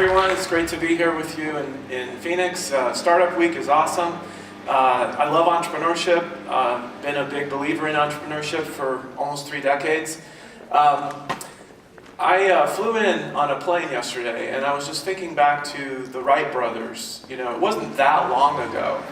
everyone. It's great to be here with you in Phoenix. Startup Week is awesome. I love entrepreneurship. Been a big believer in entrepreneurship for almost 3 decades. I flew in on a plane yesterday, and I was just thinking back to the Wright brothers. You know, it wasn't that long ago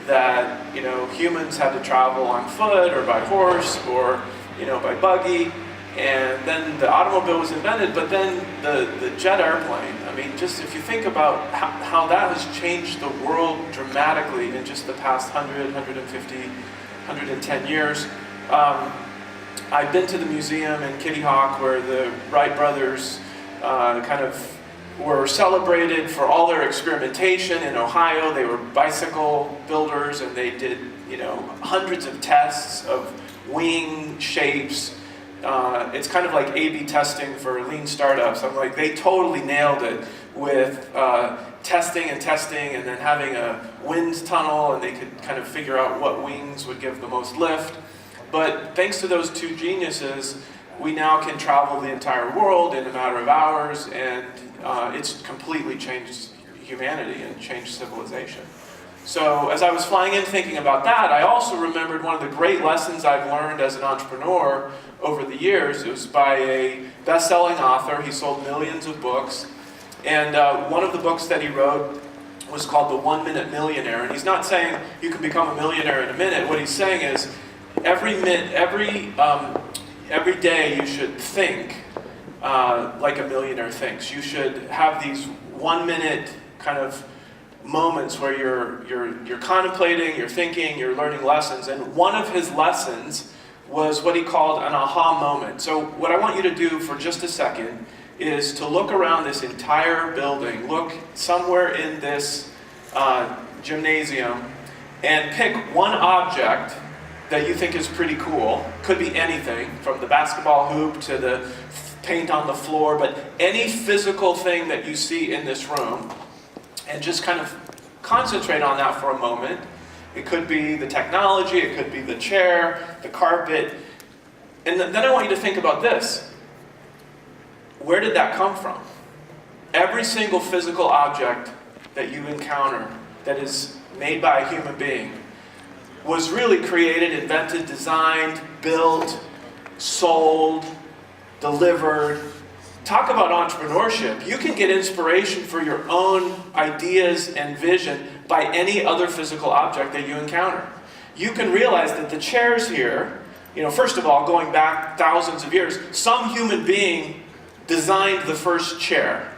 that, you know, humans had to travel on foot or by horse or, you know, by buggy. And then the automobile was invented, but then the jet airplane. I mean, just if you think about how that has changed the world dramatically in just the past 100, 150, 110 years. I've been to the museum in Kitty Hawk where the Wright brothers kind of were celebrated for all their experimentation in Ohio. They were bicycle builders, and they did, you know, hundreds of tests of wing shapes. It's kind of like A/B testing for lean startups. I'm like, they totally nailed it with testing, and then having a wind tunnel, and they could kind of figure out what wings would give the most lift. But thanks to those two geniuses, we now can travel the entire world in a matter of hours, and it's completely changed humanity and changed civilization. So as I was flying in thinking about that, I also remembered one of the great lessons I've learned as an entrepreneur over the years. It was by a best-selling author. He sold millions of books. And one of the books that he wrote was called The 1 Minute Millionaire. And he's not saying you can become a millionaire in a minute. What he's saying is every day you should think like a millionaire thinks. You should have these 1 minute kind of moments where you're contemplating, you're thinking, you're learning lessons. And one of his lessons was what he called an aha moment. So what I want you to do for just a second is to look around this entire building, look somewhere in this gymnasium, and pick one object that you think is pretty cool. Could be anything, from the basketball hoop to the paint on the floor, but any physical thing that you see in this room, and just kind of concentrate on that for a moment. It could be the technology, it could be the chair, the carpet. And then I want you to think about this. Where did that come from? Every single physical object that you encounter that is made by a human being was really created, invented, designed, built, sold, delivered. Talk about entrepreneurship. You can get inspiration for your own ideas and vision by any other physical object that you encounter. You can realize that the chairs here, you know, first of all, going back thousands of years, some human being designed the first chair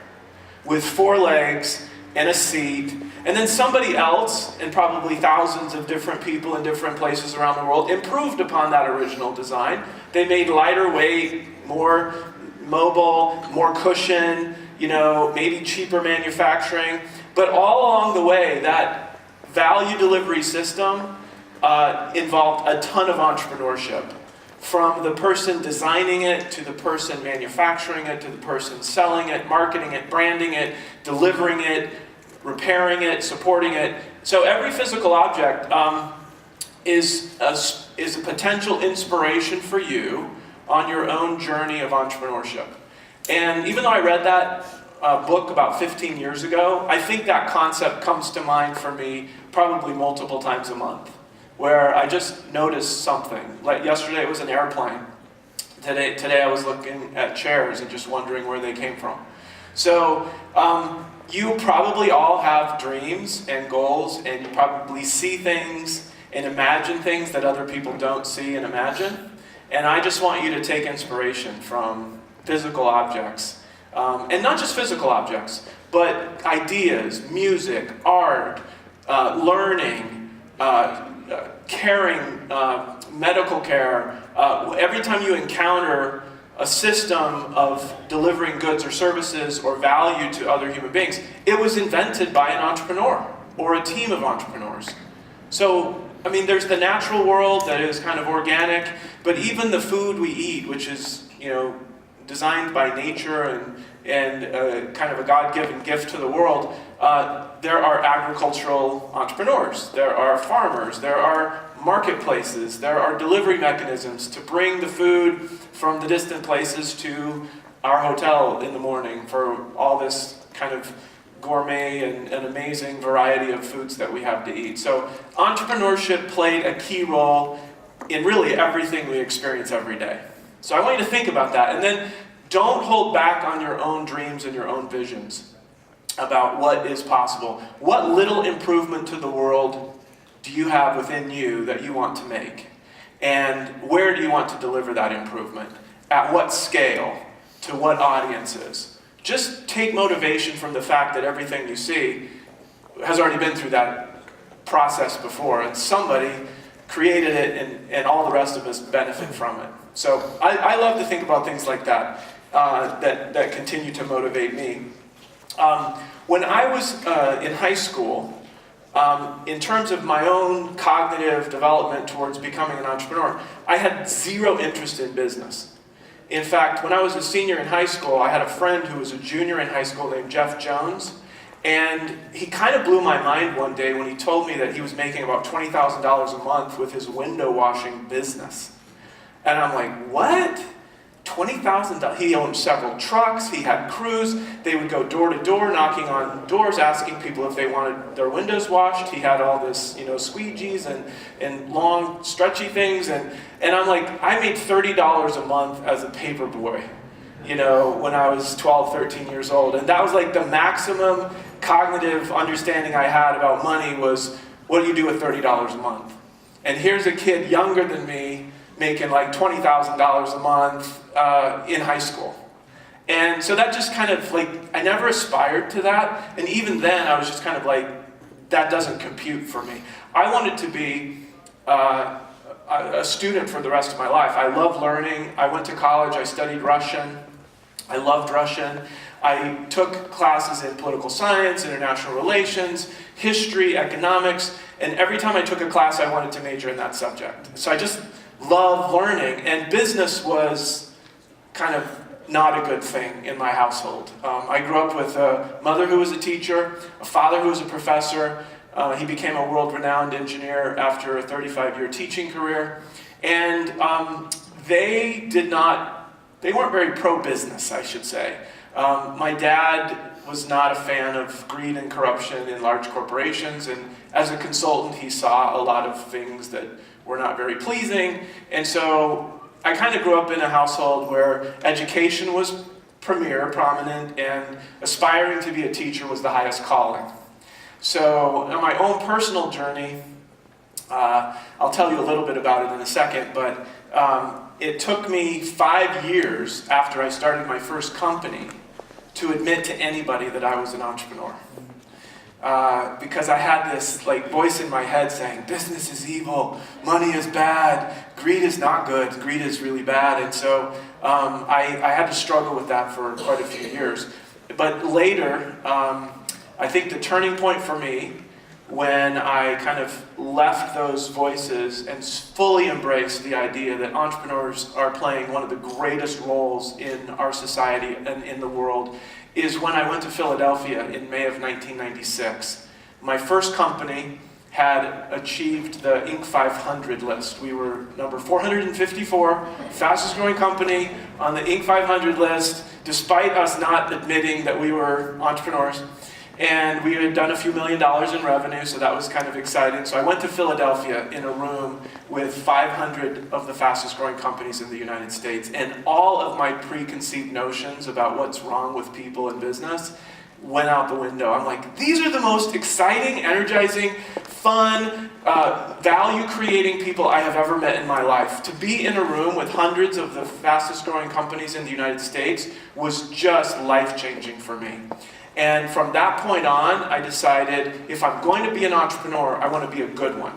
with 4 legs and a seat, and then somebody else, and probably thousands of different people in different places around the world, improved upon that original design. They made lighter weight, more mobile, more cushion, you know, maybe cheaper manufacturing. But all along the way, that value delivery system involved a ton of entrepreneurship. From the person designing it, to the person manufacturing it, to the person selling it, marketing it, branding it, delivering it, repairing it, supporting it. So every physical object is a potential inspiration for you on your own journey of entrepreneurship. And even though I read that book about 15 years ago, I think that concept comes to mind for me probably multiple times a month, where I just noticed something. Like yesterday it was an airplane. Today I was looking at chairs and just wondering where they came from. So you probably all have dreams and goals, and you probably see things and imagine things that other people don't see and imagine. And I just want you to take inspiration from physical objects. And not just physical objects, but ideas, music, art, learning, caring, medical care. Every time you encounter a system of delivering goods or services or value to other human beings, it was invented by an entrepreneur or a team of entrepreneurs. So, I mean, there's the natural world that is kind of organic, but even the food we eat, which is, you know, designed by nature and kind of a God-given gift to the world, there are agricultural entrepreneurs, there are farmers, there are marketplaces, there are delivery mechanisms to bring the food from the distant places to our hotel in the morning for all this kind of gourmet and amazing variety of foods that we have to eat. So entrepreneurship played a key role in really everything we experience every day. So I want you to think about that. And then don't hold back on your own dreams and your own visions about what is possible. What little improvement to the world do you have within you that you want to make? And where do you want to deliver that improvement? At what scale? To what audiences? Just take motivation from the fact that everything you see has already been through that process before, and somebody created it, and all the rest of us benefit from it. So I love to think about things like that, that continue to motivate me. When I was in high school, in terms of my own cognitive development towards becoming an entrepreneur, I had zero interest in business. In fact, when I was a senior in high school, I had a friend who was a junior in high school named Jeff Jones, and he kind of blew my mind one day when he told me that he was making about $20,000 a month with his window washing business. And I'm like, what? $20,000? He owned several trucks, he had crews, they would go door to door knocking on doors asking people if they wanted their windows washed. He had all this, squeegees and long stretchy things, and I'm like, I made $30 a month as a paper boy, when I was 12, 13 years old. And that was like the maximum cognitive understanding I had about money was, what do you do with $30 a month? And here's a kid younger than me making like $20,000 a month in high school. And so that just kind of like, I never aspired to that. And even then I was just kind of like, that doesn't compute for me. I wanted to be a student for the rest of my life. I love learning. I went to college, I studied Russian. I loved Russian. I took classes in political science, international relations, history, economics, and every time I took a class I wanted to major in that subject. So I just love learning, and business was kind of not a good thing in my household. I grew up with a mother who was a teacher, a father who was a professor. He became a world-renowned engineer after a 35-year teaching career, and they weren't very pro-business, I should say. My dad was not a fan of greed and corruption in large corporations, and as a consultant he saw a lot of things that were not very pleasing, and so I kind of grew up in a household where education was prominent, and aspiring to be a teacher was the highest calling. So on my own personal journey, I'll tell you a little bit about it in a second, but it took me 5 years after I started my first company to admit to anybody that I was an entrepreneur. Because I had this voice in my head saying, business is evil, money is bad, greed is not good, greed is really bad. And so I had to struggle with that for quite a few years. But later, I think the turning point for me, when I kind of left those voices and fully embraced the idea that entrepreneurs are playing one of the greatest roles in our society and in the world, is when I went to Philadelphia in May of 1996. My first company had achieved the Inc. 500 list. We were number 454, fastest growing company on the Inc. 500 list, despite us not admitting that we were entrepreneurs. And we had done a few $1 million in revenue, so that was kind of exciting. So I went to Philadelphia in a room with 500 of the fastest growing companies in the United States, and all of my preconceived notions about what's wrong with people in business went out the window. I'm like, these are the most exciting, energizing, fun, value-creating people I have ever met in my life. To be in a room with hundreds of the fastest growing companies in the United States was just life-changing for me. And from that point on, I decided if I'm going to be an entrepreneur, I want to be a good one.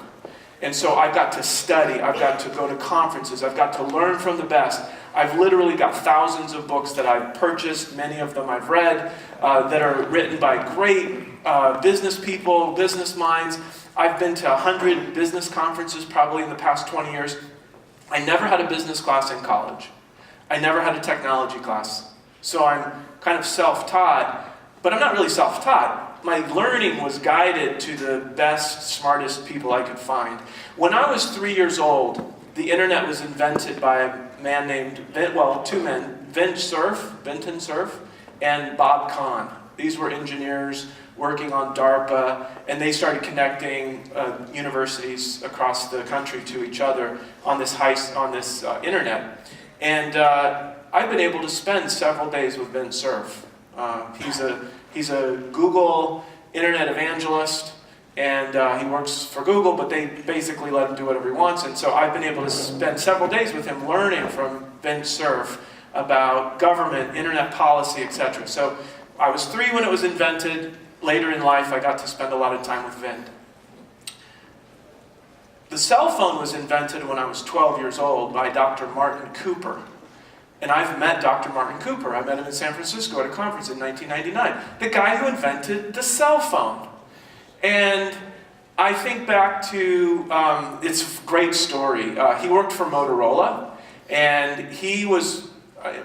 And so I've got to study, I've got to go to conferences, I've got to learn from the best. I've literally got thousands of books that I've purchased, many of them I've read, that are written by great business people, business minds. I've been to 100 business conferences probably in the past 20 years. I never had a business class in college. I never had a technology class. So I'm kind of self-taught. But I'm not really self-taught. My learning was guided to the best, smartest people I could find. When I was 3 years old, the internet was invented by a man named, two men, Vinton Cerf and Bob Kahn. These were engineers working on DARPA, and they started connecting universities across the country to each other on this internet. And I've been able to spend several days with Vint Cerf. He's a Google internet evangelist, and he works for Google, but they basically let him do whatever he wants. And so I've been able to spend several days with him learning from Vint Cerf about government, internet policy, etc. So I was 3 when it was invented. Later in life, I got to spend a lot of time with Vint. The cell phone was invented when I was 12 years old by Dr. Martin Cooper. And I've met Dr. Martin Cooper. I met him in San Francisco at a conference in 1999. The guy who invented the cell phone. And I think back to, it's a great story. He worked for Motorola, and he was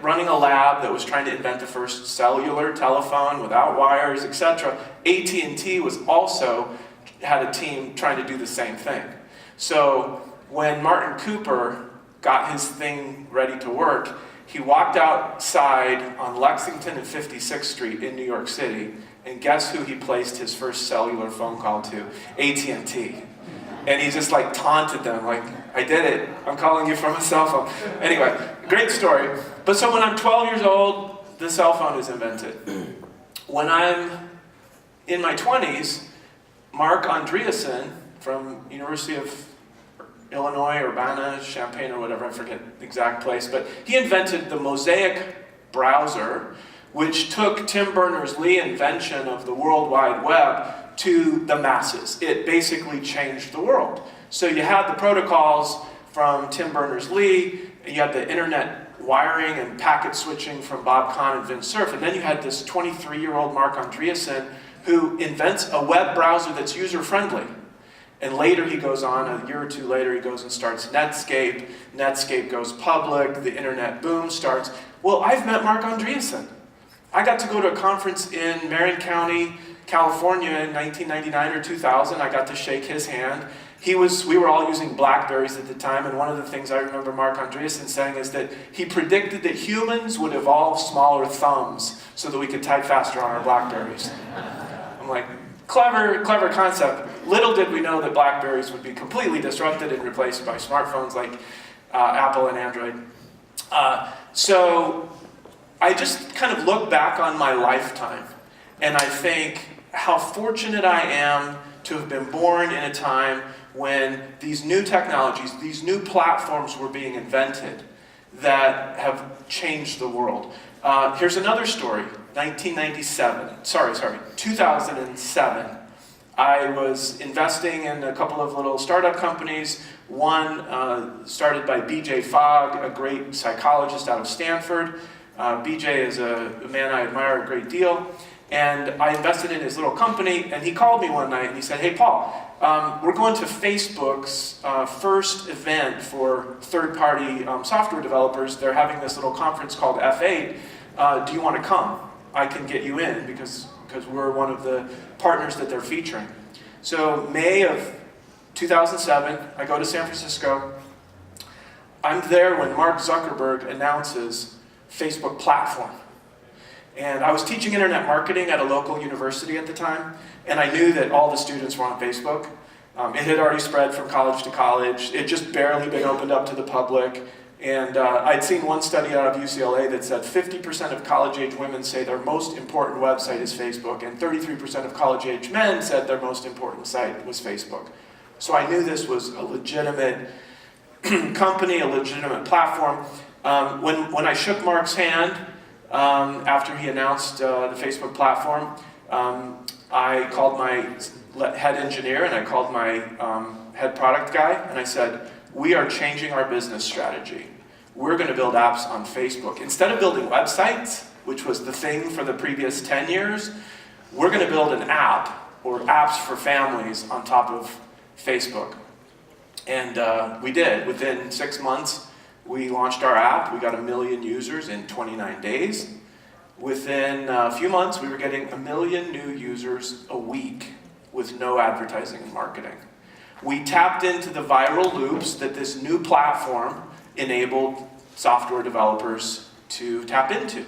running a lab that was trying to invent the first cellular telephone without wires, etc. AT&T was also had a team trying to do the same thing. So when Martin Cooper got his thing ready to work, he walked outside on Lexington and 56th Street in New York City, and guess who he placed his first cellular phone call to? AT&T. And he just like taunted them, like, I did it, I'm calling you from a cell phone. Anyway, great story. But so when I'm 12 years old, the cell phone is invented. When I'm in my 20s, Mark Andreessen from University of Illinois, Urbana-Champaign or whatever, I forget the exact place, but he invented the Mosaic browser, which took Tim Berners-Lee invention of the World Wide Web to the masses. It basically changed the world. So you had the protocols from Tim Berners-Lee, you had the internet wiring and packet switching from Bob Kahn and Vint Cerf, and then you had this 23-year-old Mark Andreessen who invents a web browser that's user-friendly. And later he goes on, a year or two later, he goes and starts Netscape. Netscape goes public, the internet boom starts. Well, I've met Mark Andreessen. I got to go to a conference in Marin County, California in 1999 or 2000. I got to shake his hand. We were all using Blackberries at the time, and one of the things I remember Mark Andreessen saying is that he predicted that humans would evolve smaller thumbs so that we could type faster on our Blackberries. I'm like, clever concept. Little did we know that Blackberries would be completely disrupted and replaced by smartphones like Apple and Android. So I just kind of look back on my lifetime, and I think how fortunate I am to have been born in a time when these new technologies, these new platforms were being invented that have changed the world. Here's another story, 2007. I was investing in a couple of little startup companies. One started by B.J. Fogg, a great psychologist out of Stanford. B.J. is a man I admire a great deal. And I invested in his little company, and he called me one night and he said, hey Paul, we're going to Facebook's first event for third-party software developers. They're having this little conference called F8. Do you want to come? I can get you in because we're one of the partners that they're featuring. So May of 2007, I go to San Francisco. I'm there when Mark Zuckerberg announces Facebook platform. And I was teaching internet marketing at a local university at the time, and I knew that all the students were on Facebook. It had already spread from college to college. It just barely been opened up to the public. And I'd seen one study out of UCLA that said 50% of college-age women say their most important website is Facebook, and 33% of college-age men said their most important site was Facebook. So I knew this was a legitimate company, a legitimate platform. When I shook Mark's hand, after he announced the Facebook platform, I called my head engineer and I called my head product guy, and I said, we are changing our business strategy. We're going to build apps on Facebook. Instead of building websites, which was the thing for the previous 10 years, we're going to build an app, or apps for families, on top of Facebook. And we did. Within 6 months, we launched our app. We got 1 million users in 29 days. Within a few months, we were getting 1 million new users a week with no advertising and marketing. We tapped into the viral loops that this new platform enabled software developers to tap into.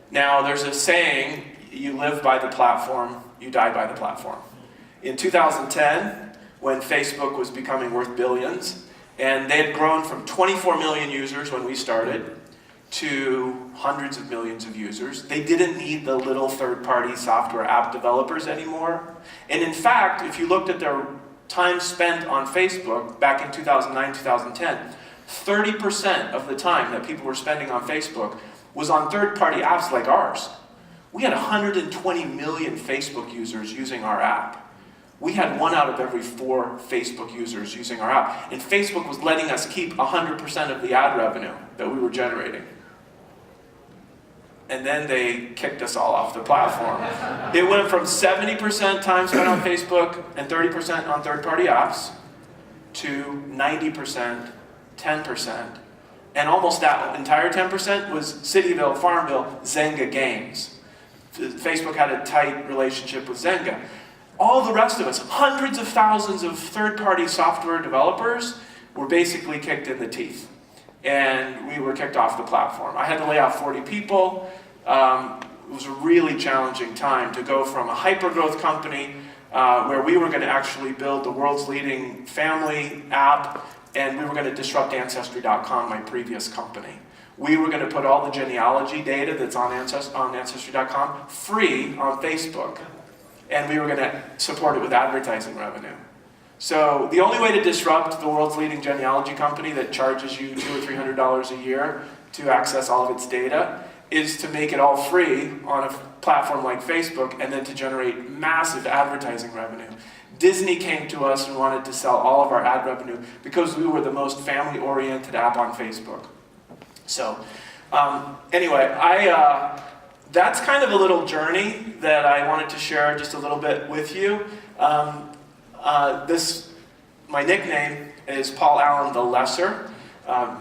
Now, there's a saying, you live by the platform, you die by the platform. In 2010, when Facebook was becoming worth billions, and they had grown from 24 million users when we started to hundreds of millions of users, they didn't need the little third-party software app developers anymore. And in fact, if you looked at their time spent on Facebook back in 2009, 2010, 30% of the time that people were spending on Facebook was on third-party apps like ours. We had 120 million Facebook users using our app. We had 1 out of every 4 Facebook users using our app. And Facebook was letting us keep 100% of the ad revenue that we were generating. And then they kicked us all off the platform. It went from 70% time spent on Facebook and 30% on third-party apps to 90%, 10%. And almost that entire 10% was Cityville, Farmville, Zynga games. Facebook had a tight relationship with Zynga. All the rest of us, hundreds of thousands of third-party software developers, were basically kicked in the teeth. And we were kicked off the platform. I had to lay off 40 people. It was a really challenging time to go from a hyper-growth company where we were going to actually build the world's leading family app, and we were going to disrupt Ancestry.com, my previous company. We were going to put all the genealogy data that's on Ancestry.com free on Facebook, and we were going to support it with advertising revenue. So the only way to disrupt the world's leading genealogy company that charges you $200 or $300 a year to access all of its data is to make it all free on a platform like Facebook and then to generate massive advertising revenue. Disney came to us and wanted to sell all of our ad revenue because we were the most family-oriented app on Facebook. So anyway, that's kind of a little journey that I wanted to share just a little bit with you. My nickname is Paul Allen the Lesser.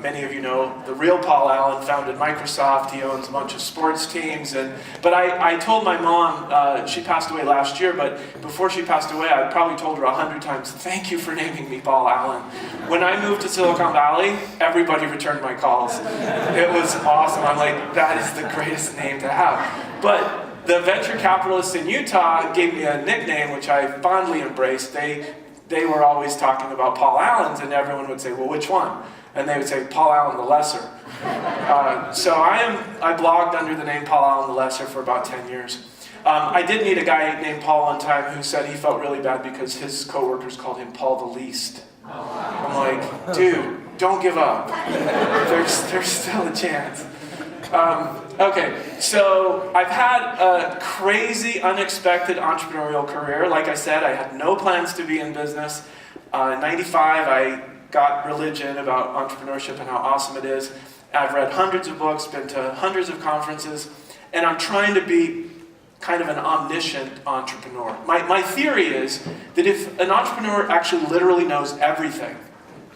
Many of you know the real Paul Allen founded Microsoft. He owns a bunch of sports teams. But I told my mom, she passed away last year, but before she passed away, I probably told her 100 times, thank you for naming me Paul Allen. When I moved to Silicon Valley, everybody returned my calls. It was awesome. I'm like, that is the greatest name to have. But the venture capitalists in Utah gave me a nickname, which I fondly embraced. They were always talking about Paul Allen's, and everyone would say, well, which one? And they would say, Paul Allen the Lesser. So I blogged under the name Paul Allen the Lesser for about 10 years. I did meet a guy named Paul one time who said he felt really bad because his coworkers called him Paul the Least. I'm like, dude, don't give up. There's still a chance. Okay, so I've had a crazy, unexpected entrepreneurial career. Like I said, I had no plans to be in business. In '95, I got religion about entrepreneurship and how awesome it is. I've read hundreds of books, been to hundreds of conferences, and I'm trying to be kind of an omniscient entrepreneur. My theory is that if an entrepreneur actually literally knows everything,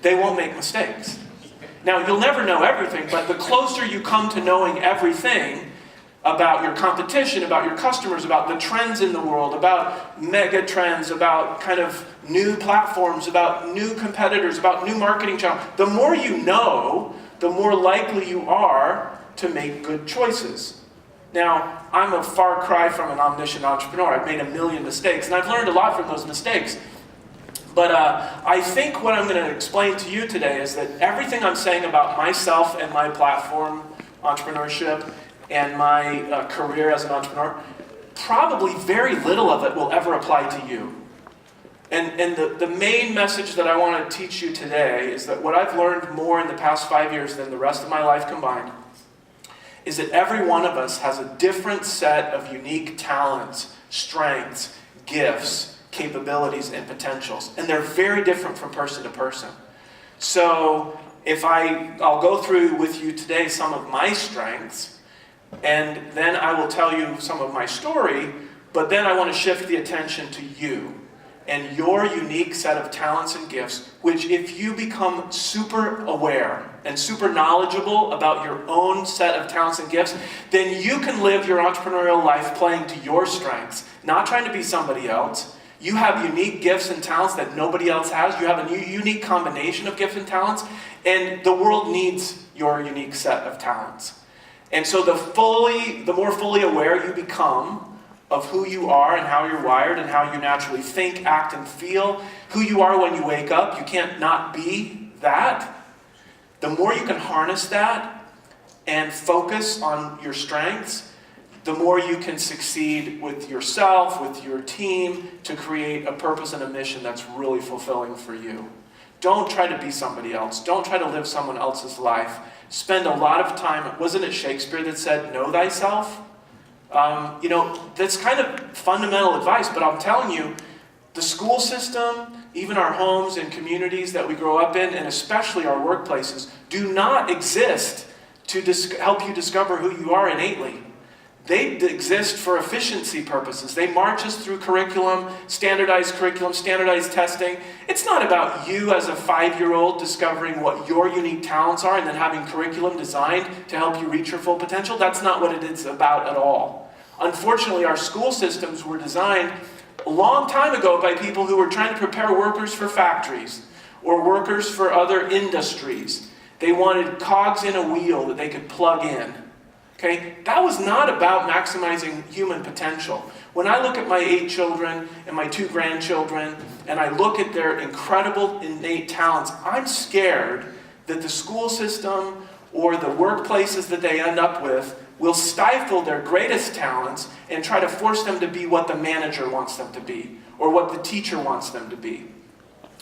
they won't make mistakes. Now, you'll never know everything, but the closer you come to knowing everything about your competition, about your customers, about the trends in the world, about mega trends, about kind of new platforms, about new competitors, about new marketing channels, the more you know, the more likely you are to make good choices. Now, I'm a far cry from an omniscient entrepreneur. I've made a million mistakes, and I've learned a lot from those mistakes. But I think what I'm going to explain to you today is that everything I'm saying about myself and my platform, entrepreneurship, and my career as an entrepreneur, probably very little of it will ever apply to you. And the main message that I want to teach you today is that what I've learned more in the past 5 years than the rest of my life combined is that every one of us has a different set of unique talents, strengths, gifts, capabilities, and potentials. And they're very different from person to person. So I'll go through with you today some of my strengths, and then I will tell you some of my story, but then I want to shift the attention to you and your unique set of talents and gifts, which if you become super aware and super knowledgeable about your own set of talents and gifts, then you can live your entrepreneurial life playing to your strengths, not trying to be somebody else. You have unique gifts and talents that nobody else has. You have a unique combination of gifts and talents, and the world needs your unique set of talents. And so the more fully aware you become of who you are and how you're wired and how you naturally think, act, and feel, who you are when you wake up. You can't not be that. The more you can harness that and focus on your strengths, the more you can succeed with yourself, with your team, to create a purpose and a mission that's really fulfilling for you. Don't try to be somebody else. Don't try to live someone else's life. Spend a lot of time. Wasn't it Shakespeare that said, know thyself? That's kind of fundamental advice, but I'm telling you, the school system, even our homes and communities that we grow up in, and especially our workplaces, do not exist to help you discover who you are innately. They exist for efficiency purposes. They march us through curriculum, standardized testing. It's not about you as a 5-year-old discovering what your unique talents are and then having curriculum designed to help you reach your full potential. That's not what it is about at all. Unfortunately, our school systems were designed a long time ago by people who were trying to prepare workers for factories or workers for other industries. They wanted cogs in a wheel that they could plug in. Okay? That was not about maximizing human potential. When I look at my 8 children and my 2 grandchildren, and I look at their incredible innate talents, I'm scared that the school system or the workplaces that they end up with will stifle their greatest talents and try to force them to be what the manager wants them to be, or what the teacher wants them to be.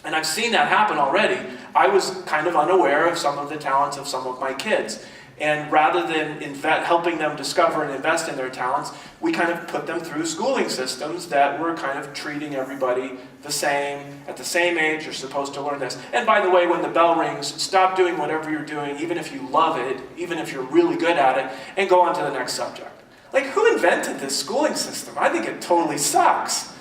And I've seen that happen already. I was kind of unaware of some of the talents of some of my kids. And rather than helping them discover and invest in their talents, we kind of put them through schooling systems that were kind of treating everybody the same. At the same age, you're supposed to learn this. And by the way, when the bell rings, stop doing whatever you're doing, even if you love it, even if you're really good at it, and go on to the next subject. Like, who invented this schooling system? I think it totally sucks.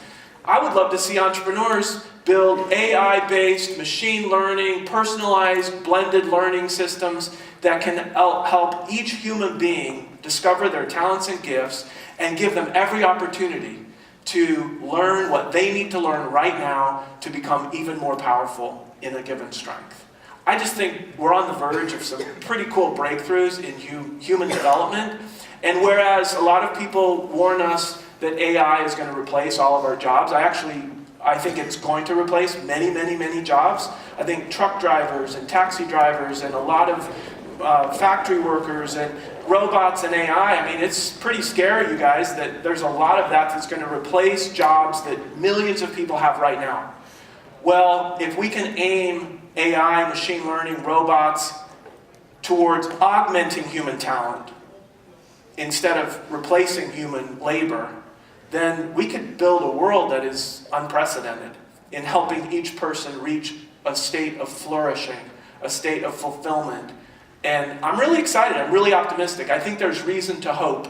I would love to see entrepreneurs build AI-based, machine learning, personalized, blended learning systems that can help each human being discover their talents and gifts and give them every opportunity to learn what they need to learn right now to become even more powerful in a given strength. I just think we're on the verge of some pretty cool breakthroughs in human development. And whereas a lot of people warn us that AI is going to replace all of our jobs, I think it's going to replace many, many, many jobs. I think truck drivers and taxi drivers and a lot of factory workers and robots and AI, I mean, it's pretty scary, you guys, that there's a lot of that that's going to replace jobs that millions of people have right now. Well, if we can aim AI, machine learning, robots towards augmenting human talent instead of replacing human labor, then we could build a world that is unprecedented in helping each person reach a state of flourishing, a state of fulfillment. And I'm really excited, I'm really optimistic. I think there's reason to hope.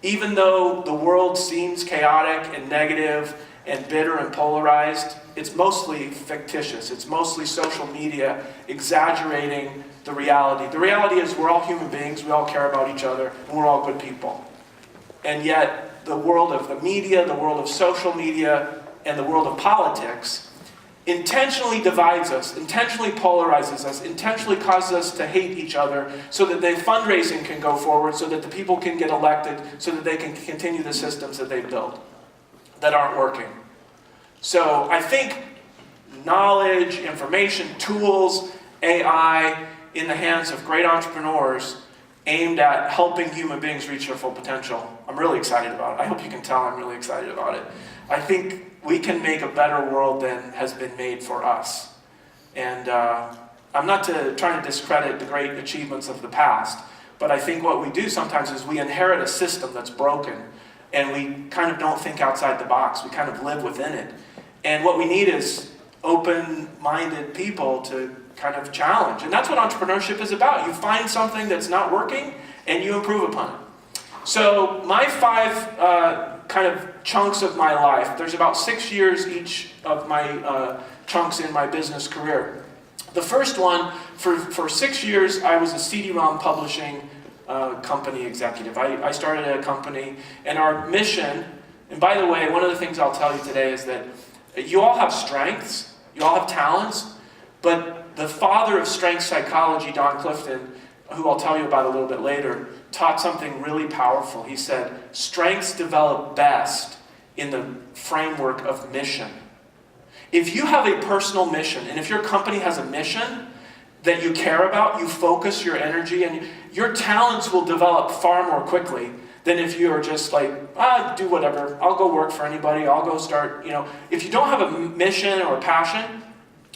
Even though the world seems chaotic and negative and bitter and polarized, it's mostly fictitious. It's mostly social media exaggerating the reality. The reality is we're all human beings, we all care about each other, and we're all good people. And yet, the world of the media, the world of social media, and the world of politics intentionally divides us, intentionally polarizes us, intentionally causes us to hate each other so that the fundraising can go forward, so that the people can get elected, so that they can continue the systems that they've built that aren't working. So I think knowledge, information, tools, AI in the hands of great entrepreneurs aimed at helping human beings reach their full potential. I'm really excited about it. I hope you can tell I'm really excited about it. I think we can make a better world than has been made for us. And I'm not trying to discredit the great achievements of the past, but I think what we do sometimes is we inherit a system that's broken, and we kind of don't think outside the box. We kind of live within it. And what we need is open-minded people to kind of challenge. And that's what entrepreneurship is about. You find something that's not working, and you improve upon it. So my 5 kind of chunks of my life, there's about 6 years each of my chunks in my business career. The first one, for 6 years, I was a CD-ROM publishing company executive. I started a company, and our mission, and by the way, one of the things I'll tell you today is that you all have strengths, you all have talents, but the father of strength psychology, Don Clifton, who I'll tell you about a little bit later, taught something really powerful. He said, strengths develop best in the framework of mission. If you have a personal mission, and if your company has a mission that you care about, you focus your energy, and your talents will develop far more quickly than if you are just like, do whatever, I'll go work for anybody, I'll go start, If you don't have a mission or a passion,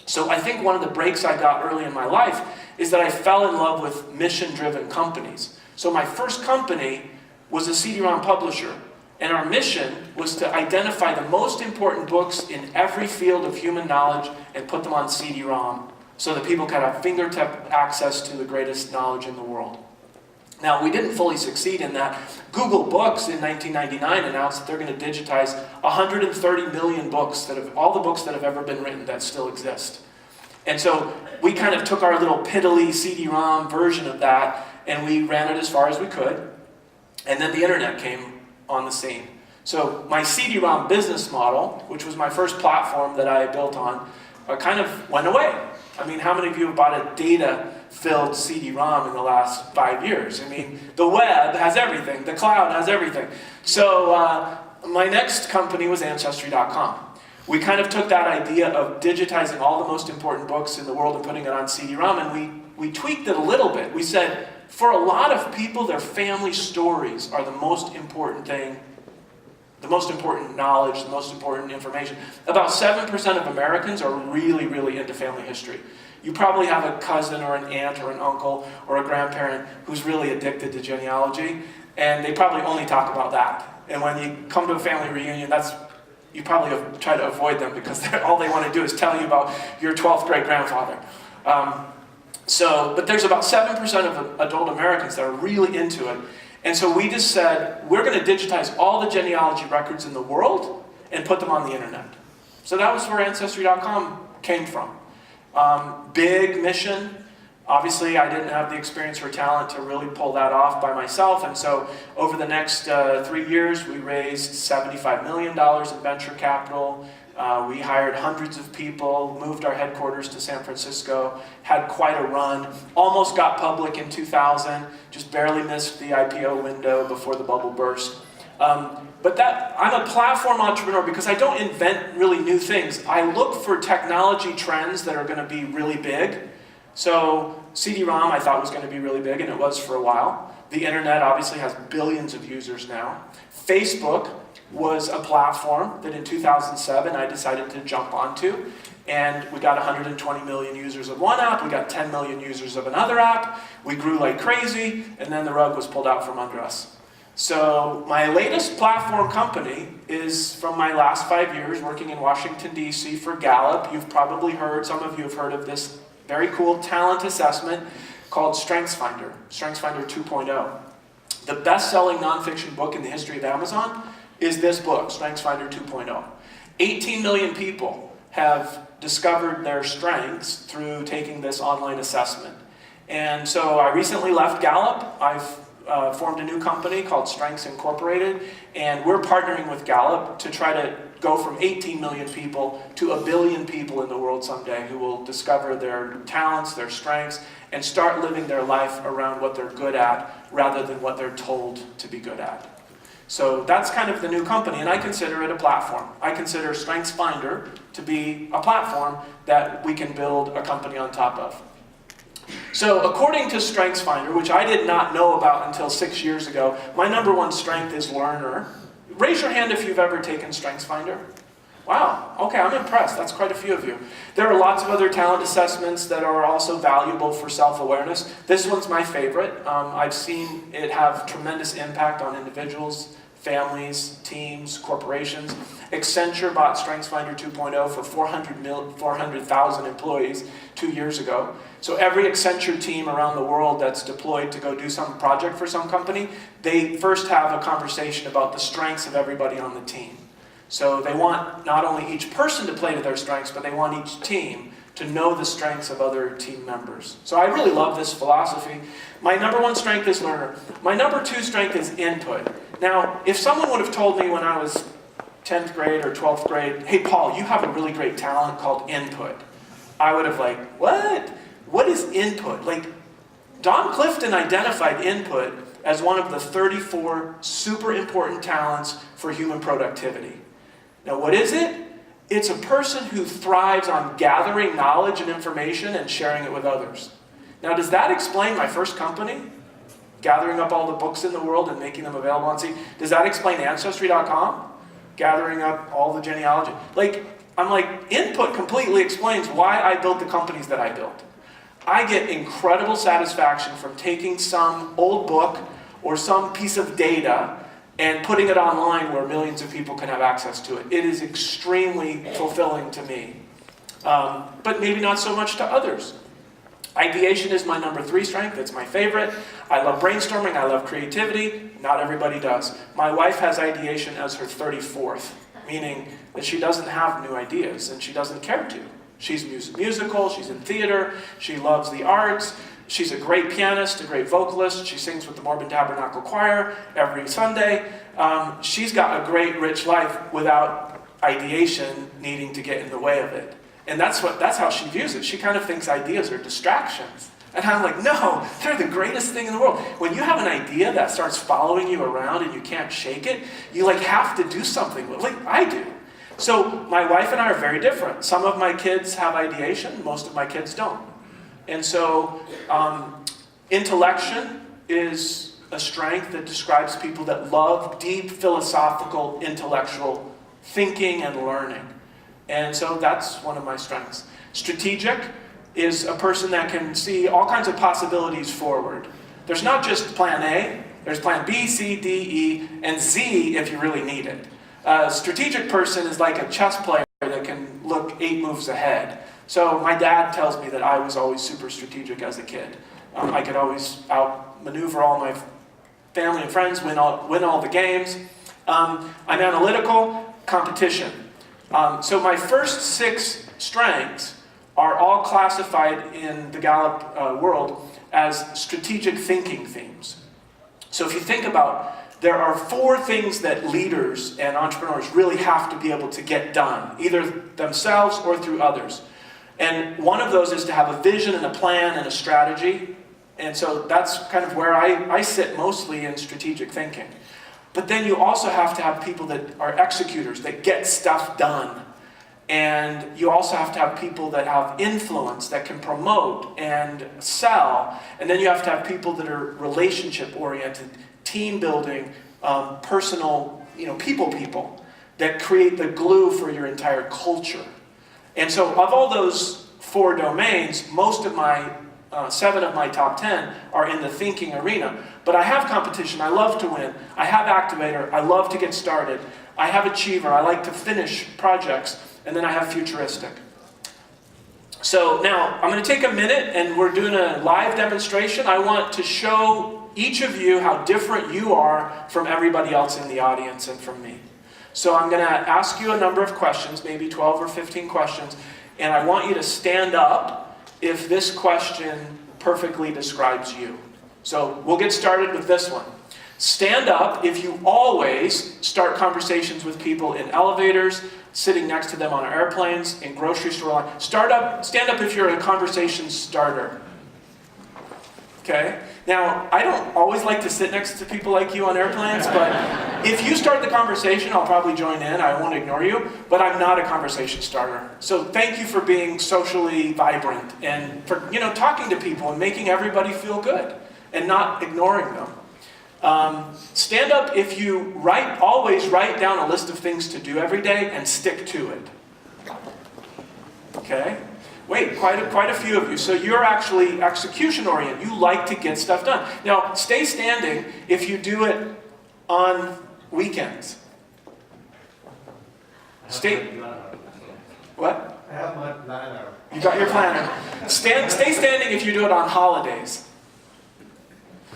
so I think one of the breaks I got early in my life is that I fell in love with mission-driven companies. So my first company was a CD-ROM publisher, and our mission was to identify the most important books in every field of human knowledge and put them on CD-ROM so that people could have fingertip access to the greatest knowledge in the world. Now, we didn't fully succeed in that. Google Books in 1999 announced that they're going to digitize 130 million books, all the books that have ever been written that still exist. And so we kind of took our little piddly CD-ROM version of that, and we ran it as far as we could. And then the internet came on the scene. So my CD-ROM business model, which was my first platform that I built on, kind of went away. I mean, how many of you have bought a data-filled CD-ROM in the last 5 years? I mean, the web has everything. The cloud has everything. So my next company was Ancestry.com. We kind of took that idea of digitizing all the most important books in the world and putting it on CD-ROM, and we tweaked it a little bit. We said, for a lot of people, their family stories are the most important thing, the most important knowledge, the most important information. About 7% of Americans are really, really into family history. You probably have a cousin or an aunt or an uncle or a grandparent who's really addicted to genealogy, and they probably only talk about that. And when you come to a family reunion, you probably try to avoid them because all they want to do is tell you about your 12th great-grandfather. But there's about 7% of adult Americans that are really into it. And so we just said, we're going to digitize all the genealogy records in the world and put them on the internet. So that was where Ancestry.com came from. Big mission. Obviously, I didn't have the experience or talent to really pull that off by myself. And so over the next 3 years, we raised $75 million in venture capital. We hired hundreds of people, moved our headquarters to San Francisco, had quite a run, almost got public in 2000, just barely missed the IPO window before the bubble burst. But I'm a platform entrepreneur because I don't invent really new things. I look for technology trends that are going to be really big. So CD-ROM I thought was going to be really big, and it was for a while. The internet obviously has billions of users now. Facebook was a platform that in 2007 I decided to jump onto, and we got 120 million users of one app, we got 10 million users of another app, we grew like crazy, and then the rug was pulled out from under us. So my latest platform company is from my last 5 years working in Washington, D.C. for Gallup. You've probably heard, some of you have heard of this very cool talent assessment called StrengthsFinder, StrengthsFinder 2.0. The best-selling nonfiction book in the history of Amazon is this book, StrengthsFinder 2.0. 18 million people have discovered their strengths through taking this online assessment. And so I recently left Gallup. I've formed a new company called Strengths Incorporated, and we're partnering with Gallup to try to go from 18 million people to 1 billion people in the world someday who will discover their talents, their strengths, and start living their life around what they're good at rather than what they're told to be good at. So that's kind of the new company, and I consider it a platform. I consider StrengthsFinder to be a platform that we can build a company on top of. So according to StrengthsFinder, which I did not know about until 6 years ago, my number one strength is learner. Raise your hand if you've ever taken StrengthsFinder. Wow, okay, I'm impressed. That's quite a few of you. There are lots of other talent assessments that are also valuable for self-awareness. This one's my favorite. I've seen it have tremendous impact on individuals, families, teams, corporations. Accenture bought StrengthsFinder 2.0 for 400,000 employees 2 years ago. So every Accenture team around the world that's deployed to go do some project for some company, they first have a conversation about the strengths of everybody on the team. So they want not only each person to play to their strengths, but they want each team to know the strengths of other team members. So I really love this philosophy. My number one strength is learner. My number two strength is input. Now, if someone would have told me when I was 10th grade or 12th grade, hey Paul, you have a really great talent called input, I would have like, what? What is input? Like, Don Clifton identified input as one of the 34 super important talents for human productivity. Now, what is it? It's a person who thrives on gathering knowledge and information and sharing it with others. Now, does that explain my first company? Gathering up all the books in the world and making them available on CD. Does that explain Ancestry.com? Gathering up all the genealogy. Input completely explains why I built the companies that I built. I get incredible satisfaction from taking some old book or some piece of data and putting it online where millions of people can have access to it. It is extremely fulfilling to me, but maybe not so much to others. Ideation is my number 3 strength. It's my favorite. I love brainstorming. I love creativity. Not everybody does. My wife has ideation as her 34th, meaning that she doesn't have new ideas and she doesn't care to. She's musical. She's in theater. She loves the arts. She's a great pianist, a great vocalist. She sings with the Mormon Tabernacle Choir every Sunday. She's got a great, rich life without ideation needing to get in the way of it. And that's how she views it. She kind of thinks ideas are distractions. And I'm like, no, they're the greatest thing in the world. When you have an idea that starts following you around and you can't shake it, you have to do something with it, like I do. So my wife and I are very different. Some of my kids have ideation, most of my kids don't. And so intellection is a strength that describes people that love deep philosophical, intellectual thinking and learning. And so that's one of my strengths. Strategic is a person that can see all kinds of possibilities forward. There's not just plan A, there's plan B, C, D, E, and Z if you really need it. A strategic person is like a chess player that can look 8 moves ahead. So my dad tells me that I was always super strategic as a kid. I could always outmaneuver all my family and friends, win all the games. I'm analytical, competition. So my first 6 strengths are all classified in the Gallup world as strategic thinking themes. So if you think about, there are 4 things that leaders and entrepreneurs really have to be able to get done, either themselves or through others. And one of those is to have a vision and a plan and a strategy. And so that's kind of where I sit mostly in strategic thinking. But then you also have to have people that are executors, that get stuff done. And you also have to have people that have influence, that can promote and sell. And then you have to have people that are relationship-oriented, team-building, personal, people, that create the glue for your entire culture. And so of all those 4 domains, most of my 7 of my top 10 are in the thinking arena. But I have competition. I love to win. I have activator. I love to get started. I have achiever. I like to finish projects. And then I have futuristic. So now I'm going to take a minute and we're doing a live demonstration. I want to show each of you how different you are from everybody else in the audience and from me. So I'm going to ask you a number of questions, maybe 12 or 15 questions, and I want you to stand up if this question perfectly describes you. So we'll get started with this one. Stand up if you always start conversations with people in elevators, sitting next to them on airplanes, in grocery store line. Stand up if you're a conversation starter. Okay? Now, I don't always like to sit next to people like you on airplanes, but if you start the conversation, I'll probably join in. I won't ignore you, but I'm not a conversation starter. So thank you for being socially vibrant and for talking to people and making everybody feel good and not ignoring them. Stand up if you always write down a list of things to do every day and stick to it. Okay? Wait, quite a few of you. So you're actually execution-oriented. You like to get stuff done. Now, stay standing if you do it on weekends. What? I have my planner. You got your planner. Stay standing if you do it on holidays.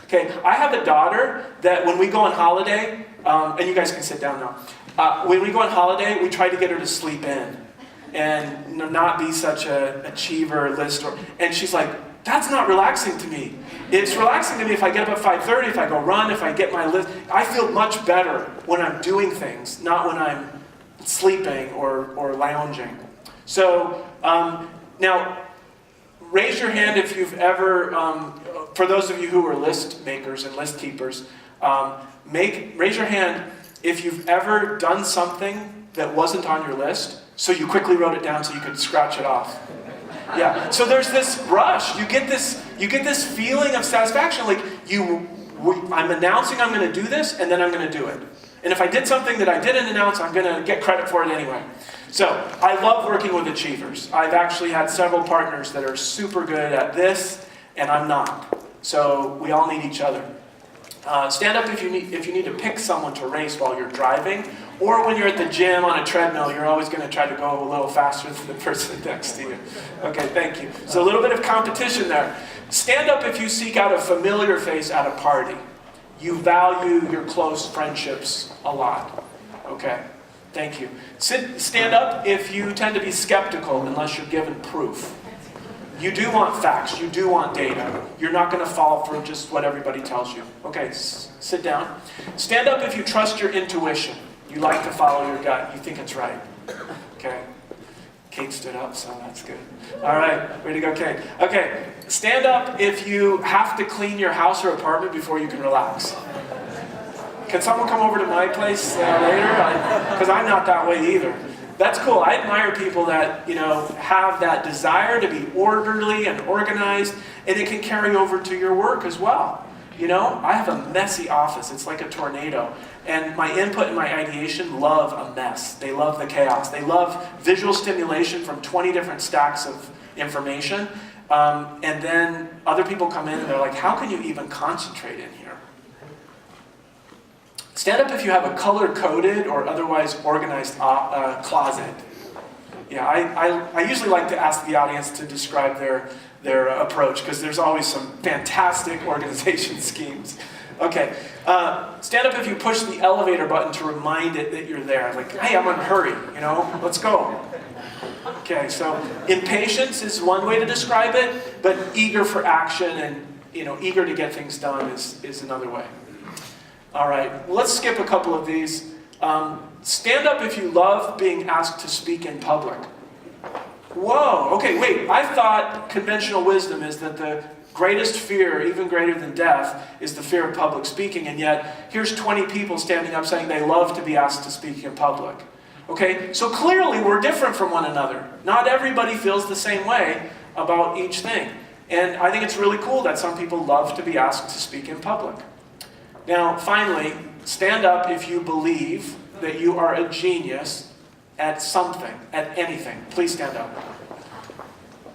Okay, I have a daughter that when we go on holiday, and you guys can sit down now. When we go on holiday, we try to get her to sleep in and not be such an achiever list. And she's like, that's not relaxing to me. It's relaxing to me if I get up at 5:30, if I go run, if I get my list. I feel much better when I'm doing things, not when I'm sleeping or lounging. So now, raise your hand if you've ever for those of you who are list makers and list keepers, raise your hand if you've ever done something that wasn't on your list, so you quickly wrote it down so you could scratch it off. Yeah. So there's this rush. You get this feeling of satisfaction, like I'm announcing I'm going to do this, and then I'm going to do it. And if I did something that I didn't announce, I'm going to get credit for it anyway. So I love working with achievers. I've actually had several partners that are super good at this, and I'm not. So we all need each other. Stand up if you need to pick someone to race while you're driving, or when you're at the gym on a treadmill, you're always going to try to go a little faster than the person next to you. Okay, thank you. So a little bit of competition there. Stand up if you seek out a familiar face at a party. You value your close friendships a lot. Okay, thank you. Stand up if you tend to be skeptical unless you're given proof. You do want facts. You do want data. You're not going to fall for just what everybody tells you. Okay, sit down. Stand up if you trust your intuition. You like to follow your gut. You think it's right. Okay. Kate stood up, so that's good. All right, way to go, Kate. Okay, stand up if you have to clean your house or apartment before you can relax. Can someone come over to my place later? Because I'm not that way either. That's cool. I admire people that, have that desire to be orderly and organized, and it can carry over to your work as well. I have a messy office. It's like a tornado. And my input and my ideation love a mess. They love the chaos. They love visual stimulation from 20 different stacks of information. And then other people come in and they're like, how can you even concentrate in here? Stand up if you have a color-coded or otherwise organized closet. Yeah, I usually like to ask the audience to describe their approach, because there's always some fantastic organization schemes. Okay, stand up if you push the elevator button to remind it that you're there. Like, hey, I'm in a hurry, let's go. Okay, so impatience is one way to describe it, but eager for action and, eager to get things done is another way. All right, let's skip a couple of these. Stand up if you love being asked to speak in public. Whoa, okay, wait. I thought conventional wisdom is that the greatest fear, even greater than death, is the fear of public speaking, and yet here's 20 people standing up saying they love to be asked to speak in public. Okay, so clearly we're different from one another. Not everybody feels the same way about each thing. And I think it's really cool that some people love to be asked to speak in public. Now, finally, stand up if you believe that you are a genius at something, at anything. Please stand up.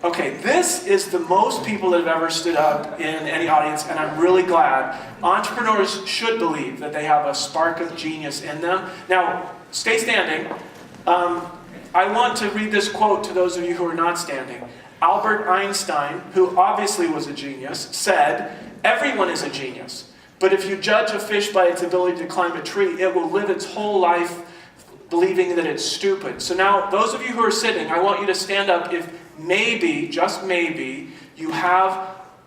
Okay, this is the most people that have ever stood up in any audience, and I'm really glad. Entrepreneurs should believe that they have a spark of genius in them. Now, stay standing. I want to read this quote to those of you who are not standing. Albert Einstein, who obviously was a genius, said, "Everyone is a genius. But if you judge a fish by its ability to climb a tree, it will live its whole life believing that it's stupid." So now, those of you who are sitting, I want you to stand up if maybe, just maybe, you have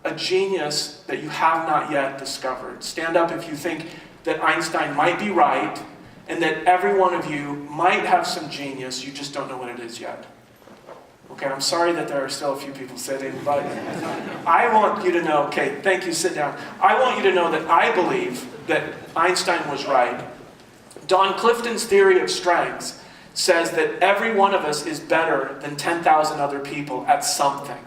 a genius that you have not yet discovered. Stand up if you think that Einstein might be right and that every one of you might have some genius, you just don't know what it is yet. Okay, I'm sorry that there are still a few people sitting, but I want you to know, okay, thank you, sit down. I want you to know that I believe that Einstein was right. Don Clifton's theory of strengths says that every one of us is better than 10,000 other people at something.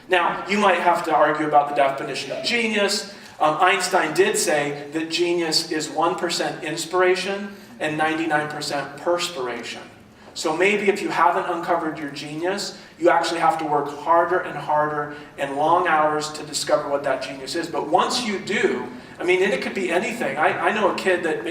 Now, you might have to argue about the definition of genius. Einstein did say that genius is 1% inspiration and 99% perspiration. So maybe if you haven't uncovered your genius, you actually have to work harder and harder and long hours to discover what that genius is. But once you do, and it could be anything. I know a kid that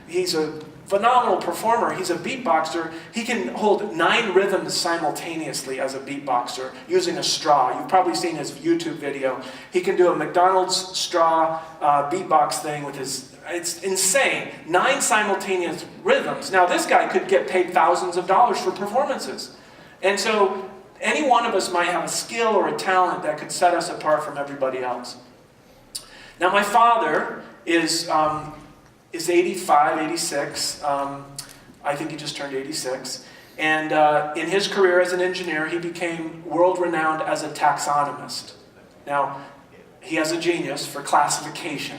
he's a phenomenal performer. He's a beatboxer. He can hold 9 rhythms simultaneously as a beatboxer using a straw. You've probably seen his YouTube video. He can do a McDonald's straw beatbox thing with it's insane. 9 simultaneous rhythms. Now this guy could get paid thousands of dollars for performances. And so any one of us might have a skill or a talent that could set us apart from everybody else. Now my father is 85, 86. I think he just turned 86. And in his career as an engineer, he became world-renowned as a taxonomist. Now, he has a genius for classification.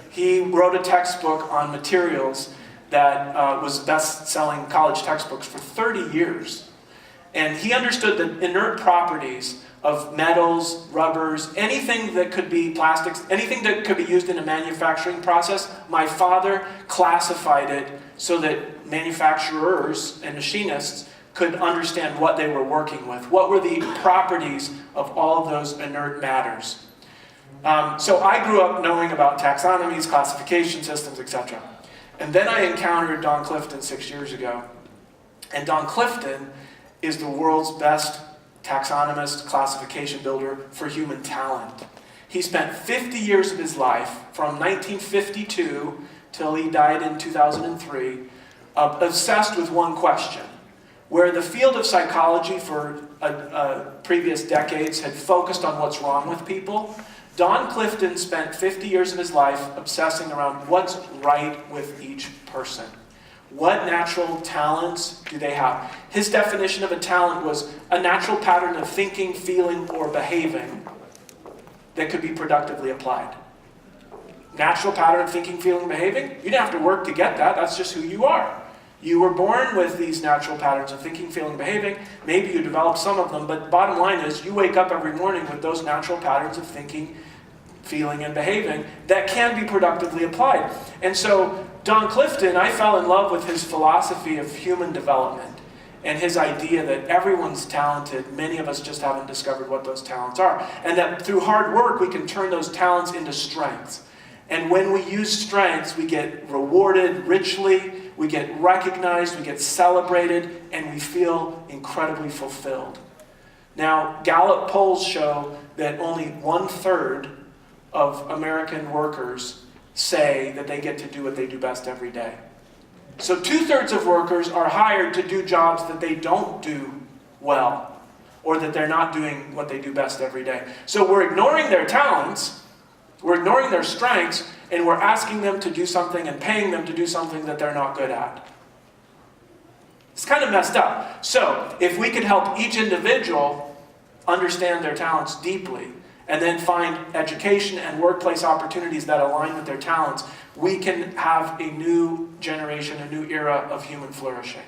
He wrote a textbook on materials that was best-selling college textbooks for 30 years. And he understood the inert properties of metals, rubbers, anything that could be plastics, anything that could be used in a manufacturing process. My father classified it so that manufacturers and machinists could understand what they were working with. What were the properties of all of those inert matters? So I grew up knowing about taxonomies, classification systems, etc. And then I encountered Don Clifton 6 years ago. And Don Clifton is the world's best taxonomist, classification builder for human talent. He spent 50 years of his life, from 1952 till he died in 2003, obsessed with one question. Where the field of psychology for previous decades had focused on what's wrong with people, Don Clifton spent 50 years of his life obsessing around what's right with each person. What natural talents do they have? His definition of a talent was a natural pattern of thinking, feeling, or behaving that could be productively applied. Natural pattern of thinking, feeling, behaving? You didn't have to work to get that. That's just who you are. You were born with these natural patterns of thinking, feeling, behaving. Maybe you developed some of them, but bottom line is you wake up every morning with those natural patterns of thinking, feeling, and behaving that can be productively applied. And so Don Clifton, I fell in love with his philosophy of human development and his idea that everyone's talented. Many of us just haven't discovered what those talents are. And that through hard work, we can turn those talents into strengths. And when we use strengths, we get rewarded richly, we get recognized, we get celebrated, and we feel incredibly fulfilled. Now, Gallup polls show that only 1/3 of American workers say that they get to do what they do best every day. So 2/3 of workers are hired to do jobs that they don't do well, or that they're not doing what they do best every day. So we're ignoring their talents, we're ignoring their strengths, and we're asking them to do something and paying them to do something that they're not good at. It's kind of messed up. So if we could help each individual understand their talents deeply, and then find education and workplace opportunities that align with their talents, we can have a new generation, a new era of human flourishing.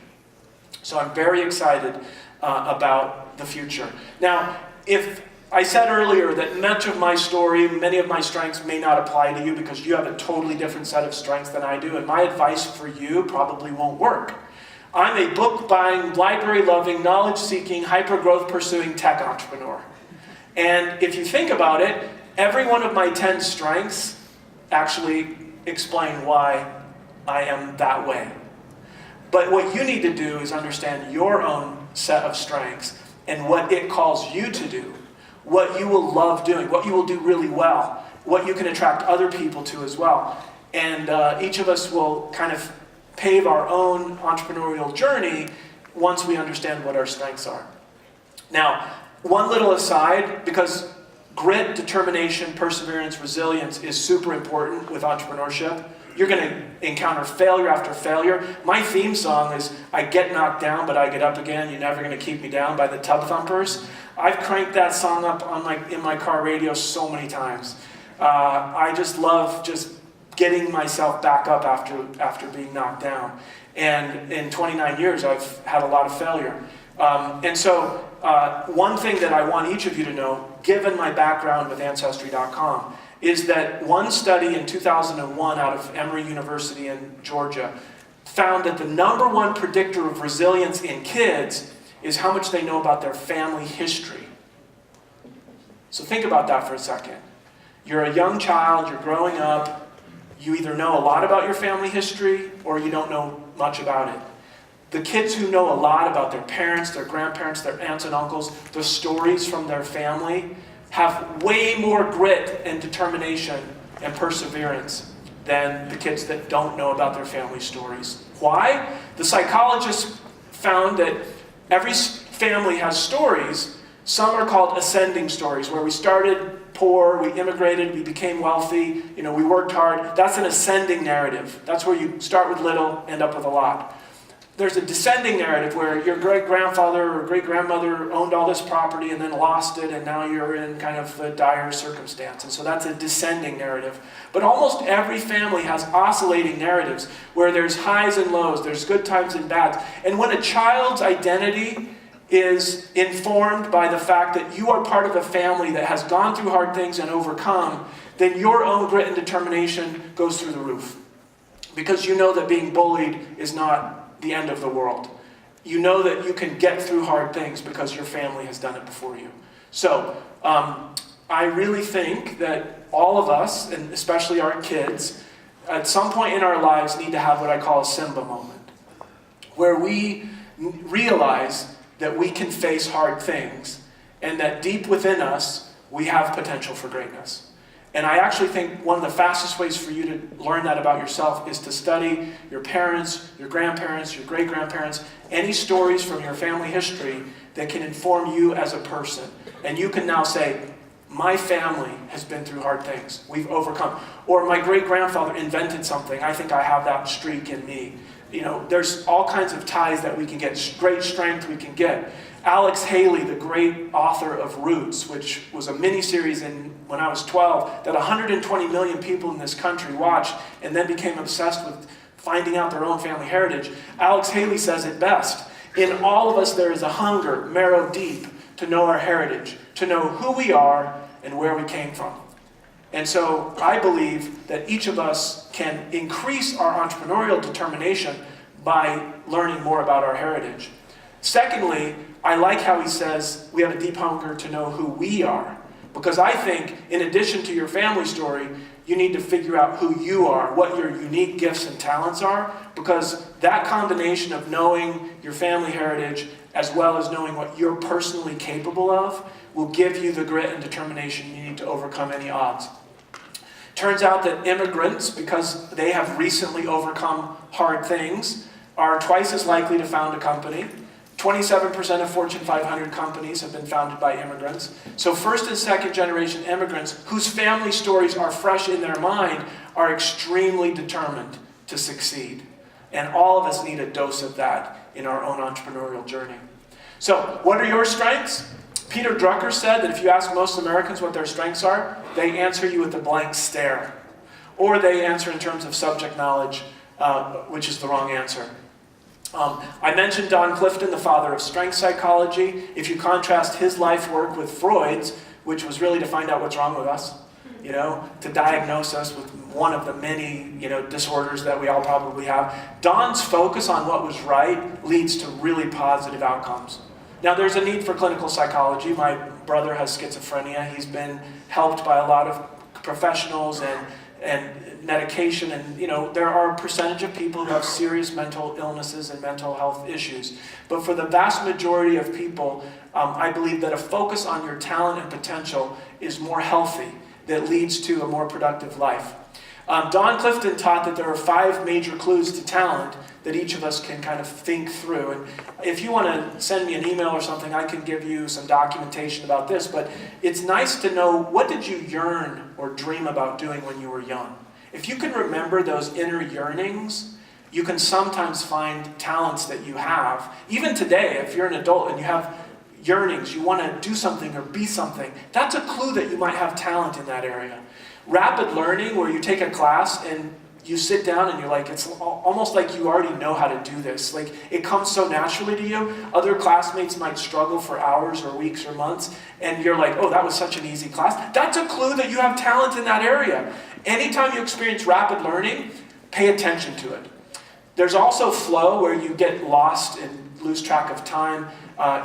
So I'm very excited about the future. Now, if I said earlier that much of my story, many of my strengths may not apply to you because you have a totally different set of strengths than I do, and my advice for you probably won't work. I'm a book-buying, library-loving, knowledge-seeking, hyper-growth pursuing tech entrepreneur. And if you think about it, every one of my 10 strengths actually explain why I am that way. But what you need to do is understand your own set of strengths and what it calls you to do, what you will love doing, what you will do really well, what you can attract other people to as well. And each of us will kind of pave our own entrepreneurial journey once we understand what our strengths are. Now, one little aside, because grit, determination, perseverance, resilience is super important with entrepreneurship. You're going to encounter failure after failure. My theme song is, I get knocked down, but I get up again. You're never going to keep me down, by the Tub Thumpers. I've cranked that song up in my car radio so many times. I just love just getting myself back up after being knocked down. And in 29 years, I've had a lot of failure. And so one thing that I want each of you to know, given my background with Ancestry.com, is that one study in 2001 out of Emory University in Georgia found that the number one predictor of resilience in kids is how much they know about their family history. So think about that for a second. You're a young child, you're growing up, you either know a lot about your family history or you don't know much about it. The kids who know a lot about their parents, their grandparents, their aunts and uncles, the stories from their family, have way more grit and determination and perseverance than the kids that don't know about their family stories. Why? The psychologists found that every family has stories. Some are called ascending stories, where we started poor, we immigrated, we became wealthy, we worked hard. That's an ascending narrative. That's where you start with little, end up with a lot. there's a descending narrative where your great-grandfather or great-grandmother owned all this property and then lost it, and now you're in kind of a dire circumstance. And so that's a descending narrative. But almost every family has oscillating narratives where there's highs and lows, there's good times and bads. And when a child's identity is informed by the fact that you are part of a family that has gone through hard things and overcome, then your own grit and determination goes through the roof. Because you know that being bullied is not the end of the world. You know that you can get through hard things because your family has done it before you. So, I really think that all of us, and especially our kids, at some point in our lives need to have what I call a Simba moment, where we realize that we can face hard things, and that deep within us, we have potential for greatness. And I actually think one of the fastest ways for you to learn that about yourself is to study your parents, your grandparents, your great-grandparents, any stories from your family history that can inform you as a person. And you can now say, my family has been through hard things. We've overcome. Or my great-grandfather invented something. I think I have that streak in me. You know, there's all kinds of ties that we can get, great strength we can get. Alex Haley, the great author of Roots, which was a mini-series when I was 12, that 120 million people in this country watched and then became obsessed with finding out their own family heritage. Alex Haley says it best. In all of us there is a hunger, marrow deep, to know our heritage, to know who we are and where we came from. And so I believe that each of us can increase our entrepreneurial determination by learning more about our heritage. Secondly, I like how he says we have a deep hunger to know who we are. Because I think, in addition to your family story, you need to figure out who you are, what your unique gifts and talents are, because that combination of knowing your family heritage as well as knowing what you're personally capable of will give you the grit and determination you need to overcome any odds. Turns out that immigrants, because they have recently overcome hard things, are twice as likely to found a company. 27% of Fortune 500 companies have been founded by immigrants. So first and second generation immigrants whose family stories are fresh in their mind are extremely determined to succeed. And all of us need a dose of that in our own entrepreneurial journey. So what are your strengths? Peter Drucker said that if you ask most Americans what their strengths are, they answer you with a blank stare. Or they answer in terms of subject knowledge, which is the wrong answer. I mentioned Don Clifton, the father of strength psychology. If you contrast his life work with Freud's, which was really to find out what's wrong with us, to diagnose us with one of the many, disorders that we all probably have. Don's focus on what was right leads to really positive outcomes. Now, there's a need for clinical psychology. My brother has schizophrenia. He's been helped by a lot of professionals and medication, and there are a percentage of people who have serious mental illnesses and mental health issues. But for the vast majority of people, I believe that a focus on your talent and potential is more healthy, that leads to a more productive life. Don Clifton taught that there are 5 major clues to talent that each of us can kind of think through. And if you want to send me an email or something, I can give you some documentation about this. But it's nice to know, what did you yearn or dream about doing when you were young? If you can remember those inner yearnings, you can sometimes find talents that you have. Even today, if you're an adult and you have yearnings, you want to do something or be something, that's a clue that you might have talent in that area. Rapid learning, where you take a class and you sit down and you're like, it's almost like you already know how to do this. Like, it comes so naturally to you. Other classmates might struggle for hours or weeks or months, and you're like, oh, that was such an easy class. That's a clue that you have talent in that area. Anytime you experience rapid learning, pay attention to it. There's also flow, where you get lost and lose track of time.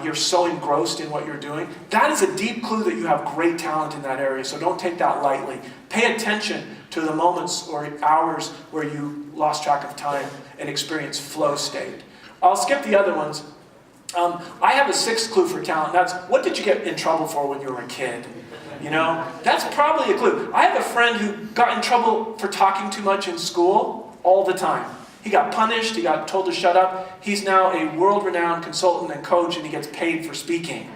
You're so engrossed in what you're doing. That is a deep clue that you have great talent in that area, so don't take that lightly. Pay attention to the moments or hours where you lost track of time and experience flow state. I'll skip the other ones. I have a 6th clue for talent. That's, what did you get in trouble for when you were a kid? That's probably a clue. I have a friend who got in trouble for talking too much in school all the time. He got punished, he got told to shut up. He's now a world-renowned consultant and coach, and he gets paid for speaking.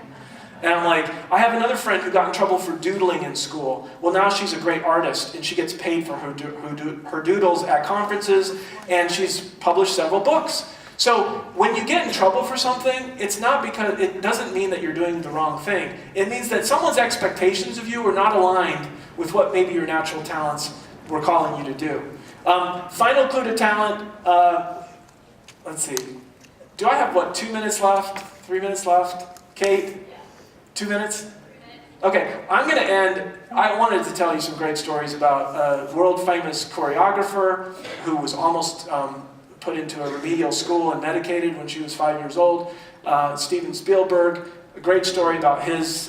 And I'm like, I have another friend who got in trouble for doodling in school. Well, now she's a great artist, and she gets paid for her doodles at conferences, and she's published several books. So when you get in trouble for something, it's not because, it doesn't mean that you're doing the wrong thing. It means that someone's expectations of you are not aligned with what maybe your natural talents were calling you to do. Final clue to talent, let's see. Do I have, 2 minutes left? 3 minutes left? Kate? 2 minutes? Okay, I'm going to end. I wanted to tell you some great stories about a world-famous choreographer who was almost put into a remedial school and medicated when she was 5 years old. Steven Spielberg, a great story about his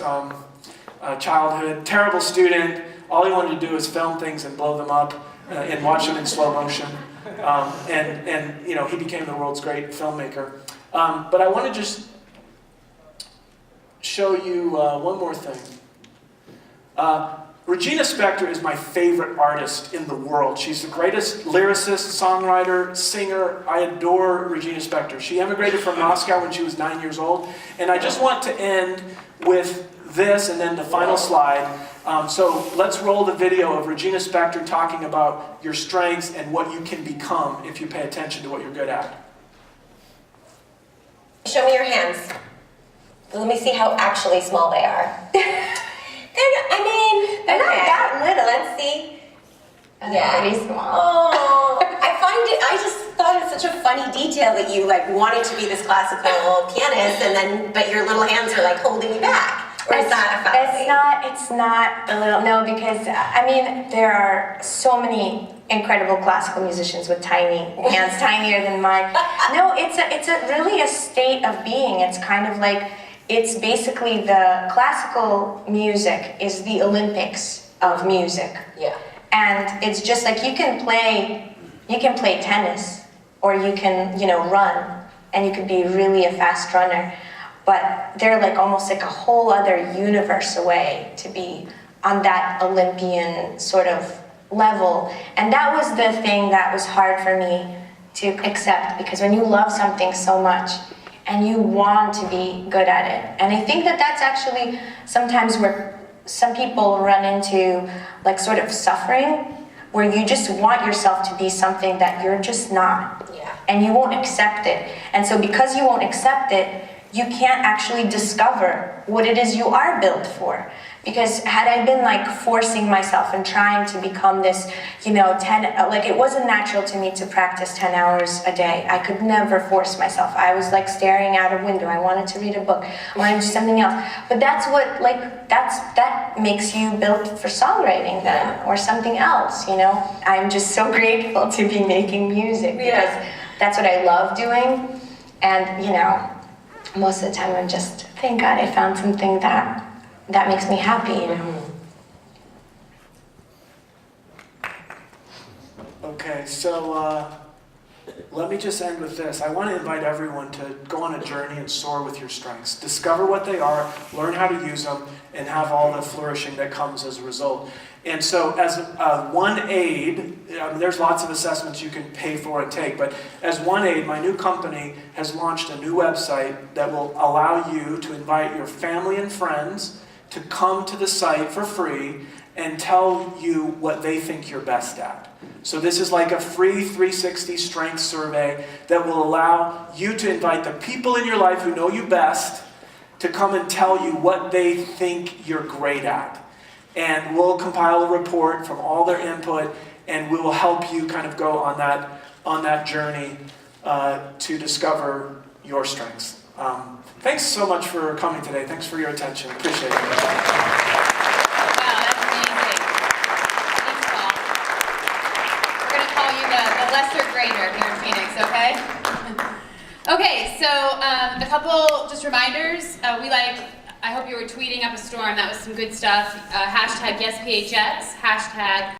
childhood. Terrible student. All he wanted to do is film things and blow them up and watch them in slow motion. And you know, he became the world's great filmmaker. But I want to just show you one more thing. Regina Spektor is my favorite artist in the world. She's the greatest lyricist, songwriter, singer. I adore Regina Spektor. She emigrated from Moscow when she was 9 years old. And I just want to end with this and then the final slide. So let's roll the video of Regina Spektor talking about your strengths and what you can become if you pay attention to what you're good at. Show me your hands. Let me see how actually small they are. They're not that little. Let's see. Yeah, pretty small. Oh, I just thought it was such a funny detail that you like wanted to be this classical pianist, and then but your little hands are like holding you back. Or is that a fallacy? It's not a little, no, because I mean, there are so many incredible classical musicians with tiny hands, tinier than mine. No, it's really a state of being. It's kind of like, it's basically the classical music is the Olympics of music. Yeah. And it's just like you can play tennis, or you can, run, and you could be really a fast runner. But they're like almost like a whole other universe away to be on that Olympian sort of level. And that was the thing that was hard for me to accept, because when you love something so much and you want to be good at it, and I think that that's actually sometimes where some people run into like sort of suffering, where you just want yourself to be something that you're just not. Yeah. And you won't accept it. And so because you won't accept it, you can't actually discover what it is you are built for. Because had I been like forcing myself and trying to become this, it wasn't natural to me to practice 10 hours a day. I could never force myself. I was like staring out a window. I wanted to read a book. I wanted to do something else. But that's what, that makes you built for songwriting then, or something else, I'm just so grateful to be making music, because that's what I love doing. And, most of the time I'm just, thank God I found something that makes me happy, Okay, so let me just end with this. I want to invite everyone to go on a journey and soar with your strengths. Discover what they are, learn how to use them, and have all the flourishing that comes as a result. And so as one aid, there's lots of assessments you can pay for and take, but as one aid, my new company has launched a new website that will allow you to invite your family and friends to come to the site for free and tell you what they think you're best at. So this is like a free 360 strength survey that will allow you to invite the people in your life who know you best to come and tell you what they think you're great at. And we'll compile a report from all their input, and we will help you kind of go on that journey to discover your strengths. Thanks so much for coming today. Thanks for your attention. Appreciate it. Wow, that's amazing. Thanks, Paul. We're going to call you the lesser grader here in Phoenix, okay? Okay, so a couple just reminders. I hope you were tweeting up a storm. That was some good stuff. Hashtag YesPHX, hashtag